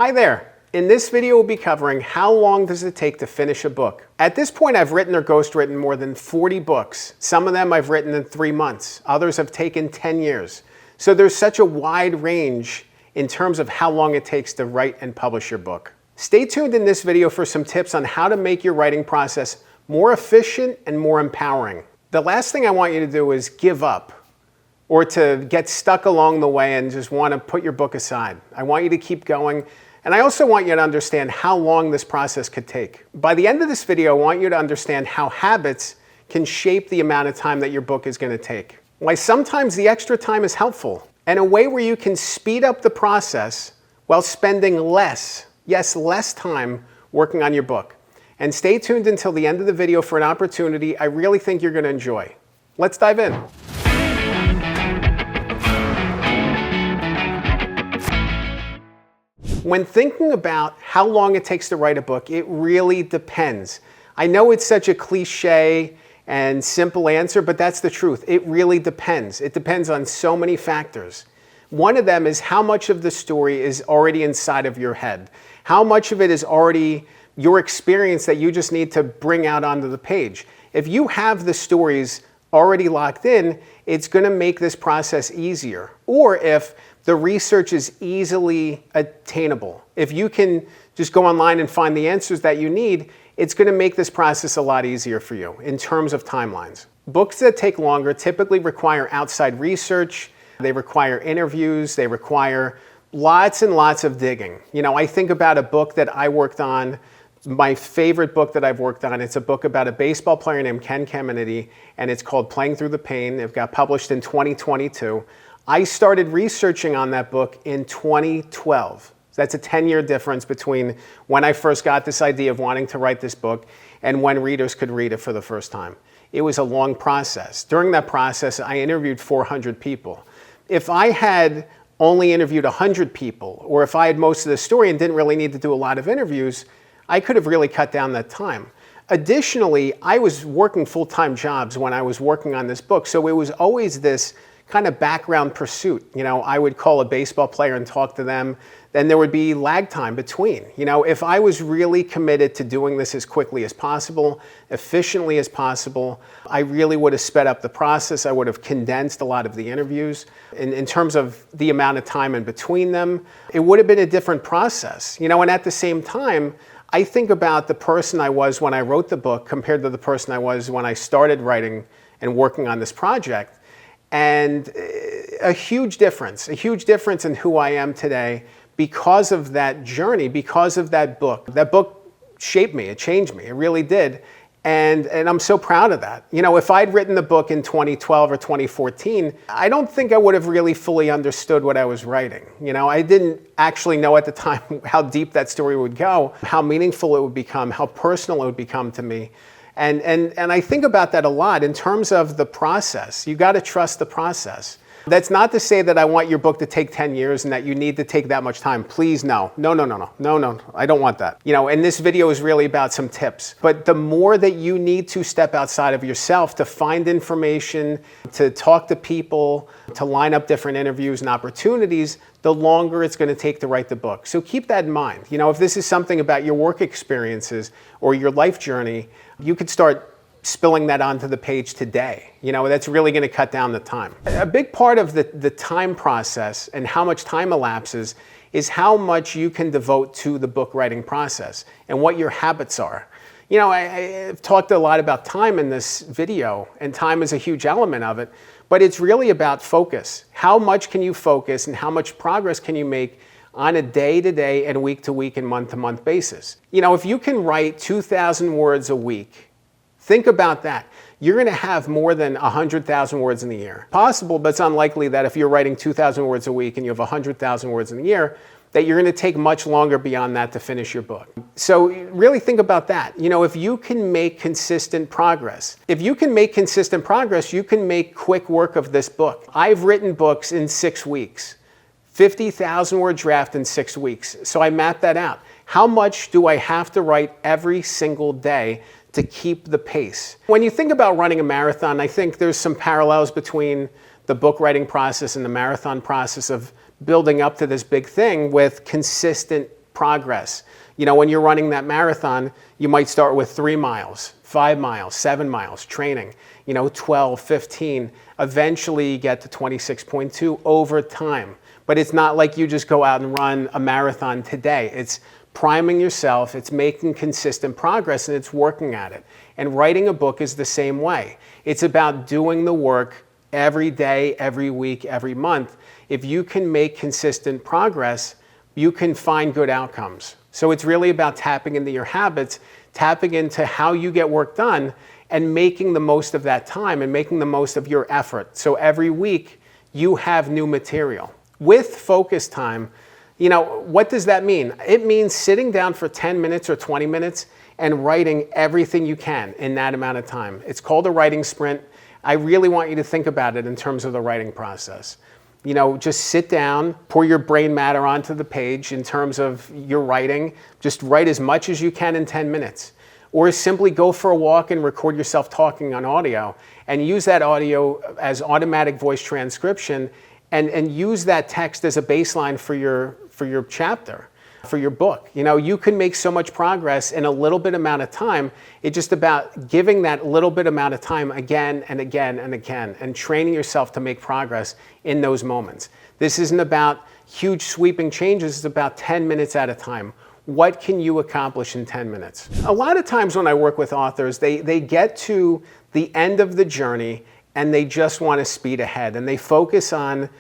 Hi there. In this video we'll be covering how long does it take to finish a book. At this point I've written or ghostwritten more than 40 books. Some of them I've written in 3 months. Others have taken 10 years. So there's such a wide range in terms of how long it takes to write and publish your book. Stay tuned in this video for some tips on how to make your writing process more efficient and more empowering. The last thing I want you to do is give up or to get stuck along the way and just want to put your book aside. I want you to keep going, and I also want you to understand how long this process could take. By the end of this video, I want you to understand how habits can shape the amount of time that your book is going to take. Why sometimes the extra time is helpful, and a way where you can speed up the process while spending less time working on your book. And stay tuned until the end of the video for an opportunity I really think you're going to enjoy. Let's dive in. When thinking about how long it takes to write a book, it really depends. I know it's such a cliche and simple answer, but that's the truth. It really depends. It depends on so many factors. One of them is how much of the story is already inside of your head. How much of it is already your experience that you just need to bring out onto the page. If you have the stories already locked in, it's going to make this process easier. Or if the research is easily attainable. If you can just go online and find the answers that you need, it's going to make this process a lot easier for you in terms of timelines. Books that take longer typically require outside research, they require interviews, they require lots and lots of digging. You know, I think about a book that I worked on, my favorite book that I've worked on. It's a book about a baseball player named Ken Caminiti, and it's called Playing Through the Pain. It got published in 2022. I started researching on that book in 2012. That's a 10-year difference between when I first got this idea of wanting to write this book and when readers could read it for the first time. It was a long process. During that process, I interviewed 400 people. If I had only interviewed 100 people, or if I had most of the story and didn't really need to do a lot of interviews, I could have really cut down that time. Additionally, I was working full-time jobs when I was working on this book, so it was always this kind of background pursuit. You know, I would call a baseball player and talk to them. Then there would be lag time between. You know, if I was really committed to doing this as quickly as possible, efficiently as possible, I really would have sped up the process. I would have condensed a lot of the interviews. In terms of the amount of time in between them, it would have been a different process. You know, and at the same time, I think about the person I was when I wrote the book compared to the person I was when I started writing and working on this project. And a huge difference in who I am today because of that journey, because of that book. That book shaped me, it changed me, it really did. And I'm so proud of that. You know, if I'd written the book in 2012 or 2014, I don't think I would have really fully understood what I was writing. You know, I didn't actually know at the time how deep that story would go, how meaningful it would become, how personal it would become to me. And I think about that a lot in terms of the process. You got to trust the process. That's not to say that I want your book to take 10 years and that you need to take that much time. Please, no. No, I don't want that. You know, and this video is really about some tips. But the more that you need to step outside of yourself to find information, to talk to people, to line up different interviews and opportunities, the longer it's going to take to write the book. So keep that in mind. You know, if this is something about your work experiences or your life journey, you could start spilling that onto the page today. You know, that's really going to cut down the time. A big part of the time process and how much time elapses is how much you can devote to the book writing process and what your habits are. You know, I've talked a lot about time in this video, and time is a huge element of it, but it's really about focus. How much can you focus and how much progress can you make on a day-to-day and week-to-week and month-to-month basis? You know, if you can write 2,000 words a week, think about that. You're going to have more than 100,000 words in the year. Possible, but it's unlikely that if you're writing 2,000 words a week and you have 100,000 words in the year, that you're going to take much longer beyond that to finish your book. So really think about that. You know, if you can make consistent progress, you can make quick work of this book. I've written books in 6 weeks, 50,000 word draft in 6 weeks. So I mapped that out. How much do I have to write every single day to keep the pace? When you think about running a marathon, I think there's some parallels between the book writing process and the marathon process of building up to this big thing with consistent progress. When you're running that marathon, you might start with 3 miles, 5 miles, 7 miles, training, 12, 15. Eventually you get to 26.2 over time. But it's not like you just go out and run a marathon today. It's priming yourself, it's making consistent progress, and it's working at it. And writing a book is the same way. It's about doing the work every day, every week, every month. If you can make consistent progress, you can find good outcomes. So it's really about tapping into your habits, tapping into how you get work done, and making the most of that time and making the most of your effort. So every week you have new material. With focus time, what does that mean? It means sitting down for 10 minutes or 20 minutes and writing everything you can in that amount of time. It's called a writing sprint. I really want you to think about it in terms of the writing process. Just sit down, pour your brain matter onto the page in terms of your writing. Just write as much as you can in 10 minutes. Or simply go for a walk and record yourself talking on audio and use that audio as automatic voice transcription and use that text as a baseline for your chapter, for your book. You can make so much progress in a little bit amount of time. It's just about giving that little bit amount of time again and again and again and training yourself to make progress in those moments. This isn't about huge sweeping changes. It's about 10 minutes at a time. What can you accomplish in 10 minutes? A lot of times when I work with authors, they get to the end of the journey and they just want to speed ahead. And they focus on,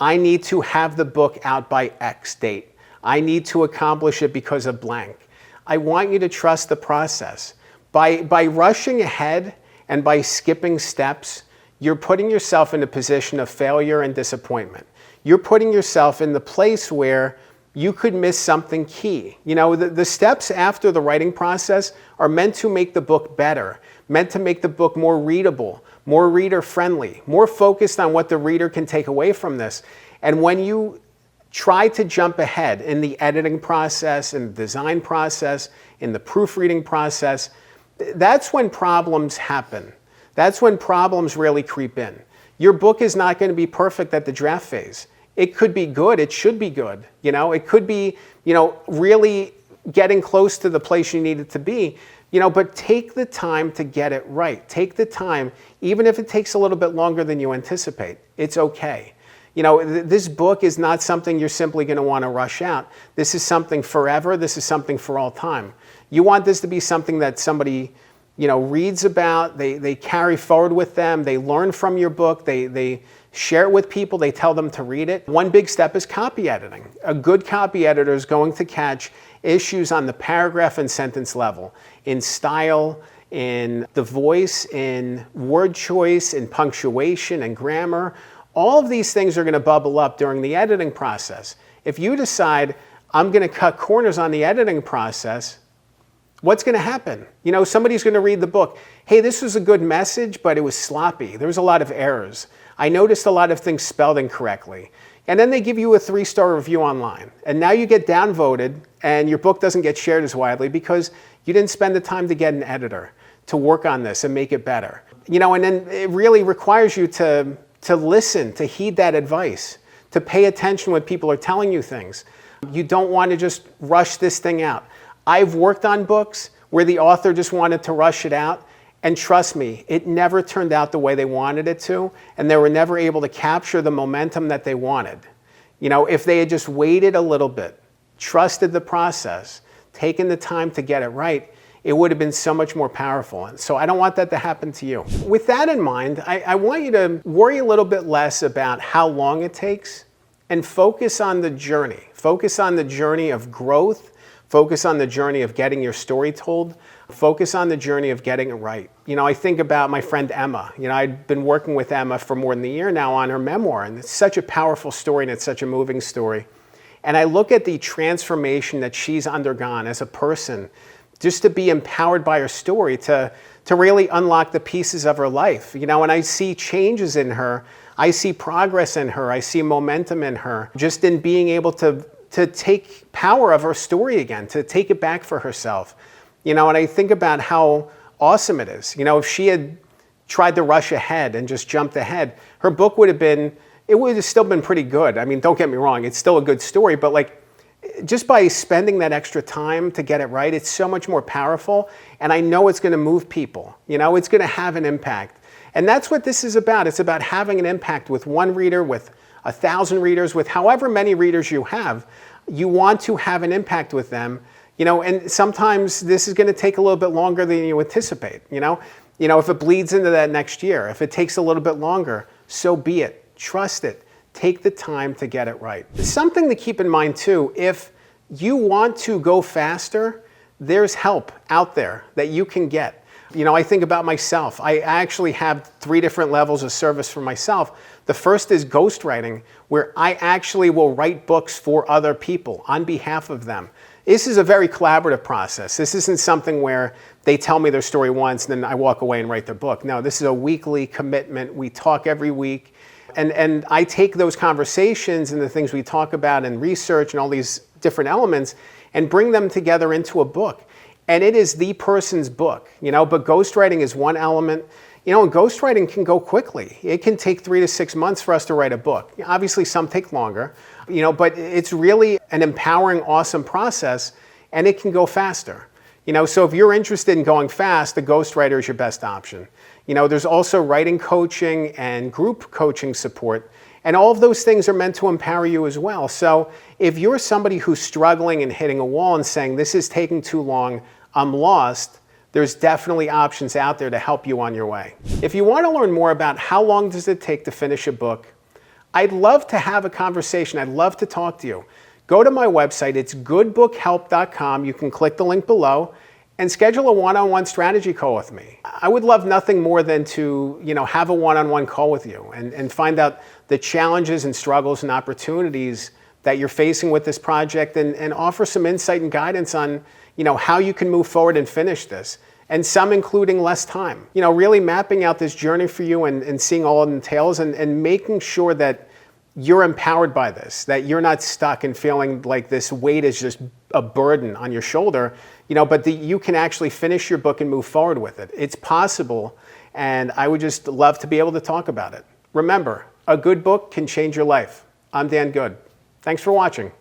I need to have the book out by X date. I need to accomplish it because of blank. I want you to trust the process. By rushing ahead and by skipping steps, you're putting yourself in a position of failure and disappointment. You're putting yourself in the place where you could miss something key. The steps after the writing process are meant to make the book better, meant to make the book more readable, more reader-friendly, more focused on what the reader can take away from this. And when you try to jump ahead in the editing process, in the design process, in the proofreading process, that's when problems happen. That's when problems really creep in. Your book is not going to be perfect at the draft phase. It could be good, it should be good. It could be, really getting close to the place you need it to be. But take the time to get it right. Take the time, even if it takes a little bit longer than you anticipate. It's okay. This book is not something you're simply going to want to rush out. This is something forever. This is something for all time. You want this to be something that somebody, reads about, they carry forward with them, they learn from your book, they share it with people, they tell them to read it. One big step is copy editing. A good copy editor is going to catch issues on the paragraph and sentence level, in style, in the voice, in word choice, in punctuation and grammar. All of these things are going to bubble up during the editing process. If you decide, I'm going to cut corners on the editing process, what's going to happen? Somebody's going to read the book. Hey, this was a good message, but it was sloppy. There was a lot of errors. I noticed a lot of things spelled incorrectly. And then they give you a 3-star review online. And now you get downvoted and your book doesn't get shared as widely because you didn't spend the time to get an editor to work on this and make it better. And then it really requires you to listen, to heed that advice, to pay attention when people are telling you things. You don't want to just rush this thing out. I've worked on books where the author just wanted to rush it out, and trust me, it never turned out the way they wanted it to, and they were never able to capture the momentum that they wanted. If they had just waited a little bit, trusted the process, taken the time to get it right, it would have been so much more powerful. And so I don't want that to happen to you. With that in mind, I want you to worry a little bit less about how long it takes and focus on the journey. Focus on the journey of growth. Focus on the journey of getting your story told. Focus on the journey of getting it right. I think about my friend Emma. I've been working with Emma for more than a year now on her memoir, and it's such a powerful story and it's such a moving story. And I look at the transformation that she's undergone as a person, just to be empowered by her story, to really unlock the pieces of her life. And I see changes in her, I see progress in her, I see momentum in her, just in being able to take power of her story again, to take it back for herself. And I think about how awesome it is. If she had tried to rush ahead and just jumped ahead, her book would have still been pretty good. I mean, don't get me wrong, it's still a good story, but just by spending that extra time to get it right, it's so much more powerful. And I know it's going to move people. It's going to have an impact. And that's what this is about. It's about having an impact with one reader, with 1,000 readers, with however many readers you have. You want to have an impact with them. And sometimes this is going to take a little bit longer than you anticipate. If it bleeds into that next year, if it takes a little bit longer, so be it. Trust it. Take the time to get it right. Something to keep in mind too, if you want to go faster, there's help out there that you can get. I think about myself. I actually have 3 different levels of service for myself. The first is ghostwriting, where I actually will write books for other people on behalf of them. This is a very collaborative process. This isn't something where they tell me their story once and then I walk away and write their book. No, this is a weekly commitment. We talk every week. And I take those conversations and the things we talk about and research and all these different elements and bring them together into a book. And it is the person's book, but ghostwriting is one element. And ghostwriting can go quickly. It can take 3 to 6 months for us to write a book. Obviously, some take longer, but it's really an empowering, awesome process, and it can go faster. So if you're interested in going fast, the ghostwriter is your best option. There's also writing coaching and group coaching support, and all of those things are meant to empower you as well. So if you're somebody who's struggling and hitting a wall and saying, this is taking too long, I'm lost, there's definitely options out there to help you on your way. If you want to learn more about how long does it take to finish a book, I'd love to have a conversation. I'd love to talk to you. Go to my website. It's goodbookhelp.com. You can click the link below and schedule a one-on-one strategy call with me. I would love nothing more than to have a one-on-one call with you and find out the challenges and struggles and opportunities that you're facing with this project and offer some insight and guidance on how you can move forward and finish this, and some including less time. Really mapping out this journey for you and seeing all it entails and making sure that you're empowered by this, that you're not stuck and feeling like this weight is just a burden on your shoulder, but that you can actually finish your book and move forward with it. It's possible, and I would just love to be able to talk about it. Remember, a good book can change your life. I'm Dan Good. Thanks for watching.